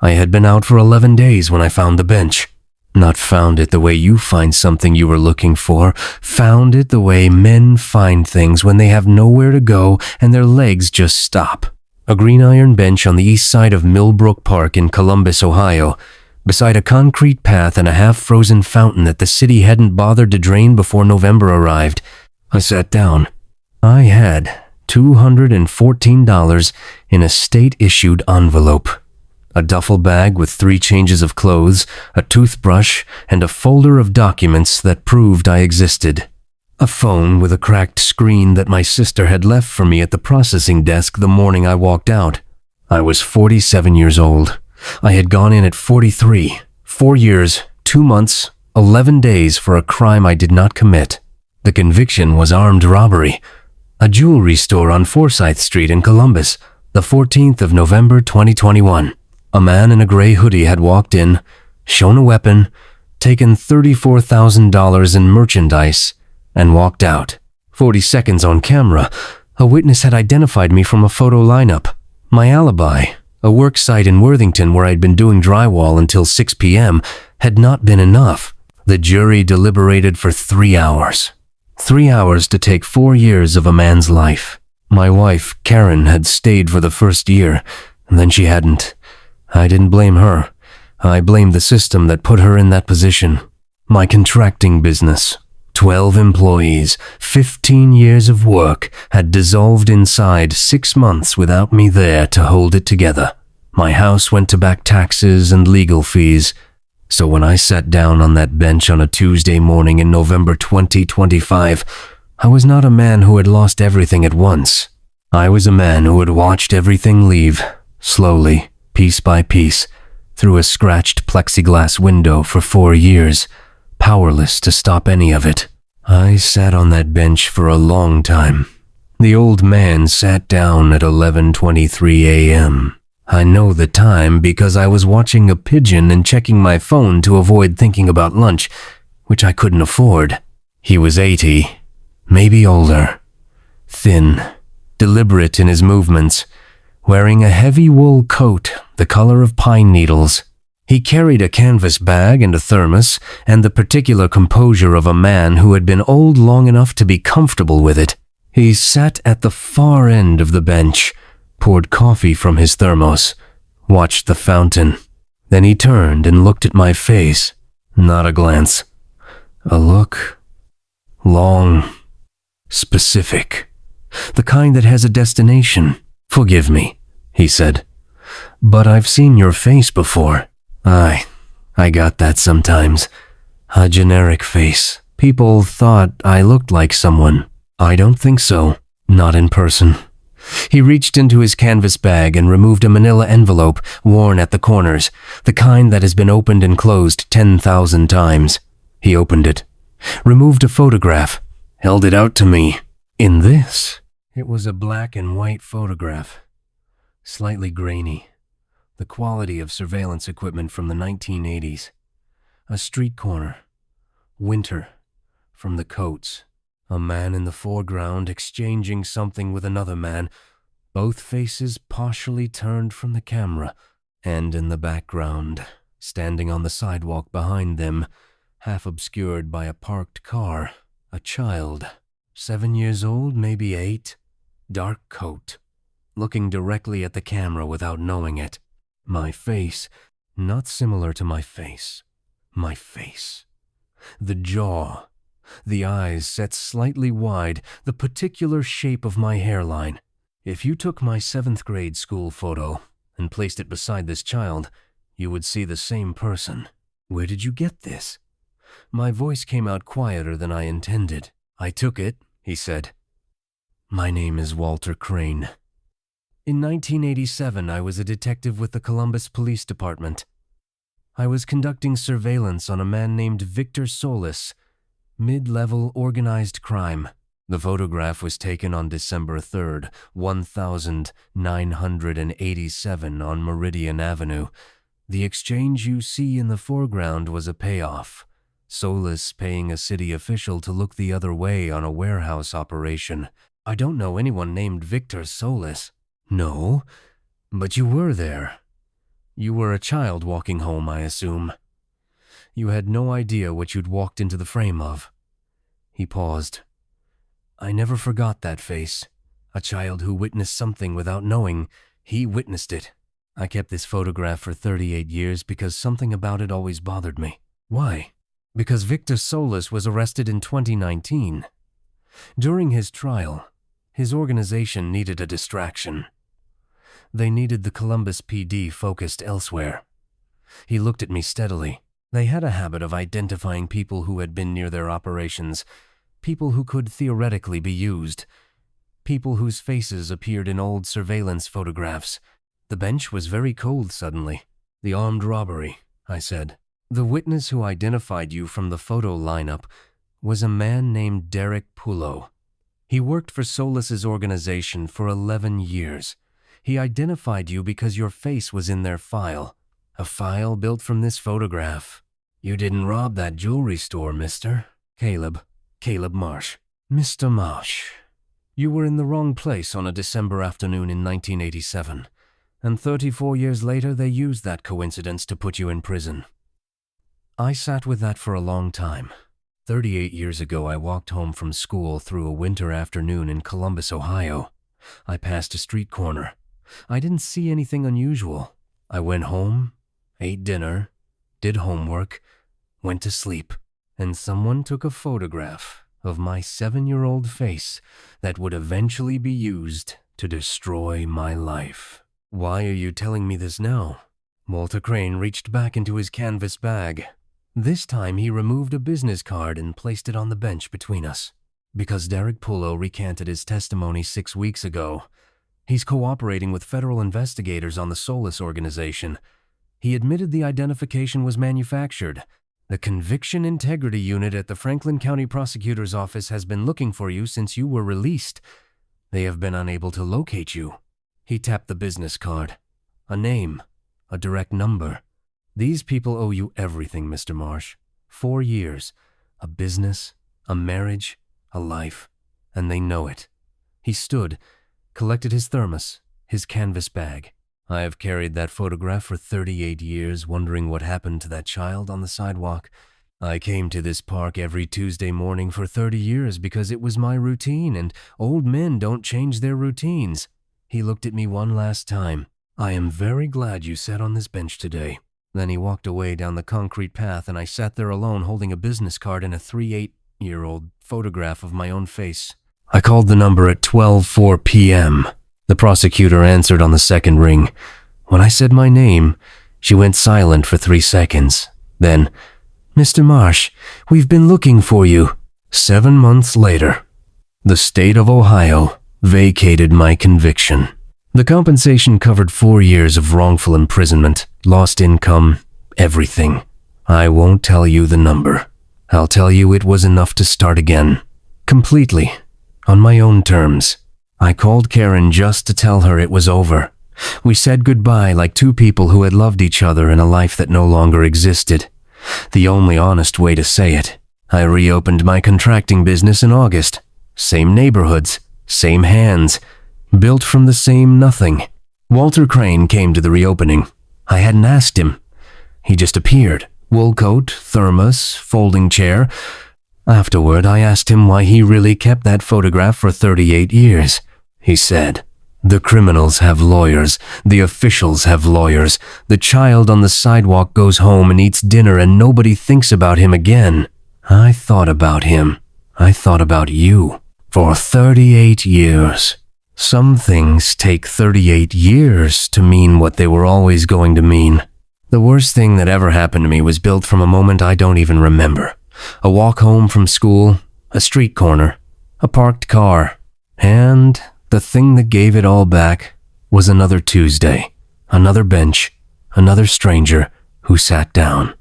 I had been out for 11 days when I found the bench. Not found it the way you find something you were looking for, found it the way men find things when they have nowhere to go and their legs just stop. A green iron bench on the east side of Millbrook Park in Columbus, Ohio, beside a concrete path and a half-frozen fountain that the city hadn't bothered to drain before November arrived. I sat down. I had $214 in a state-issued envelope. A duffel bag with 3 changes of clothes, a toothbrush, and a folder of documents that proved I existed. A phone with a cracked screen that my sister had left for me at the processing desk the morning I walked out. I was 47 years old. I had gone in at 43, 4 years, 2 months, 11 days for a crime I did not commit. The conviction was armed robbery. A jewelry store on Forsyth Street in Columbus, the 14th of November 2021. A man in a gray hoodie had walked in, shown a weapon, taken $34,000 in merchandise, and walked out. 40 seconds on camera, a witness had identified me from a photo lineup. My alibi, a work site in Worthington where I'd been doing drywall until 6 p.m., had not been enough. The jury deliberated for 3 hours. 3 hours to take 4 years of a man's life. My wife, Karen, had stayed for the first year, and then she hadn't. I didn't blame her. I blamed the system that put her in that position. My contracting business, 12 employees, 15 years of work, had dissolved inside 6 months without me there to hold it together. My house went to back taxes and legal fees. So when I sat down on that bench on a Tuesday morning in November 2025, I was not a man who had lost everything at once. I was a man who had watched everything leave, slowly, piece by piece, through a scratched plexiglass window for 4 years, powerless to stop any of it. I sat on that bench for a long time. The old man sat down at 11:23 a.m. I know the time because I was watching a pigeon and checking my phone to avoid thinking about lunch, which I couldn't afford. He was 80, maybe older, thin, deliberate in his movements, wearing a heavy wool coat the color of pine needles. He carried a canvas bag and a thermos, and the particular composure of a man who had been old long enough to be comfortable with it. He sat at the far end of the bench, poured coffee from his thermos, watched the fountain. Then he turned and looked at my face. Not a glance. A look. Long. Specific. The kind that has a destination. "Forgive me," he said, "but I've seen your face before." I got that sometimes. A generic face. People thought I looked like someone. I don't think so. Not in person. He reached into his canvas bag and removed a manila envelope worn at the corners, the kind that has been opened and closed 10,000 times. He opened it, removed a photograph, held it out to me. In this, it was a black and white photograph, slightly grainy, the quality of surveillance equipment from the 1980s. A street corner, winter, from the coats. A man in the foreground exchanging something with another man, both faces partially turned from the camera, and in the background, standing on the sidewalk behind them, half obscured by a parked car, a child, 7 years old, maybe 8, dark coat, looking directly at the camera without knowing it. My face, not similar to my face. My face. The jaw. The eyes set slightly wide, the particular shape of my hairline. If you took my 7th grade school photo and placed it beside this child, you would see the same person. Where did you get this? My voice came out quieter than I intended. I took it, he said. My name is Walter Crane. In 1987, I was a detective with the Columbus Police Department. I was conducting surveillance on a man named Victor Solis, mid-level organized crime. The photograph was taken on December 3rd, 1987 on Meridian Avenue. The exchange you see in the foreground was a payoff. Solis paying a city official to look the other way on a warehouse operation. I don't know anyone named Victor Solis. No, but you were there. You were a child walking home, I assume. You had no idea what you'd walked into the frame of." He paused. "I never forgot that face. A child who witnessed something without knowing he witnessed it. I kept this photograph for 38 years because something about it always bothered me." "Why?" "Because Victor Solis was arrested in 2019. During his trial, his organization needed a distraction. They needed the Columbus PD focused elsewhere." He looked at me steadily. "They had a habit of identifying people who had been near their operations, people who could theoretically be used, people whose faces appeared in old surveillance photographs." The bench was very cold suddenly. "The armed robbery," I said. "The witness who identified you from the photo lineup was a man named Derek Pullo. He worked for Solis's organization for 11 years. He identified you because your face was in their file, a file built from this photograph." "You didn't rob that jewelry store, mister." Caleb Marsh. "Mr. Marsh, you were in the wrong place on a December afternoon in 1987, and 34 years later they used that coincidence to put you in prison." I sat with that for a long time. 38 years ago, I walked home from school through a winter afternoon in Columbus, Ohio. I passed a street corner. I didn't see anything unusual. I went home, ate dinner, did homework, went to sleep, and someone took a photograph of my 7-year-old face that would eventually be used to destroy my life. "Why are you telling me this now?" Walter Crane reached back into his canvas bag. This time he removed a business card and placed it on the bench between us. "Because Derek Pullo recanted his testimony 6 weeks ago. He's cooperating with federal investigators on the Solis organization. He admitted the identification was manufactured. The Conviction Integrity Unit at the Franklin County Prosecutor's Office has been looking for you since you were released. They have been unable to locate you." He tapped the business card. "A name, a direct number. These people owe you everything, Mr. Marsh. 4 years, a business, a marriage, a life, and they know it." He stood, collected his thermos, his canvas bag. "I have carried that photograph for 38 years, wondering what happened to that child on the sidewalk. I came to this park every Tuesday morning for 30 years because it was my routine, and old men don't change their routines." He looked at me one last time. "I am very glad you sat on this bench today." Then he walked away down the concrete path, and I sat there alone holding a business card and a 38-year-old photograph of my own face. I called the number at 12:04 p.m. The prosecutor answered on the second ring. When I said my name, she went silent for 3 seconds. Then, "Mr. Marsh, we've been looking for you." 7 months later, the state of Ohio vacated my conviction. The compensation covered 4 years of wrongful imprisonment, lost income, everything. I won't tell you the number. I'll tell you it was enough to start again. Completely. On my own terms. I called Karen just to tell her it was over. We said goodbye like two people who had loved each other in a life that no longer existed. The only honest way to say it. I reopened my contracting business in August. Same neighborhoods, same hands, built from the same nothing. Walter Crane came to the reopening. I hadn't asked him. He just appeared. Wool coat, thermos, folding chair. Afterward, I asked him why he really kept that photograph for 38 years. He said, "The criminals have lawyers. The officials have lawyers. The child on the sidewalk goes home and eats dinner and nobody thinks about him again." I thought about him. I thought about you. For 38 years. Some things take 38 years to mean what they were always going to mean. The worst thing that ever happened to me was built from a moment I don't even remember. A walk home from school, a street corner, a parked car, and the thing that gave it all back was another Tuesday, another bench, another stranger who sat down.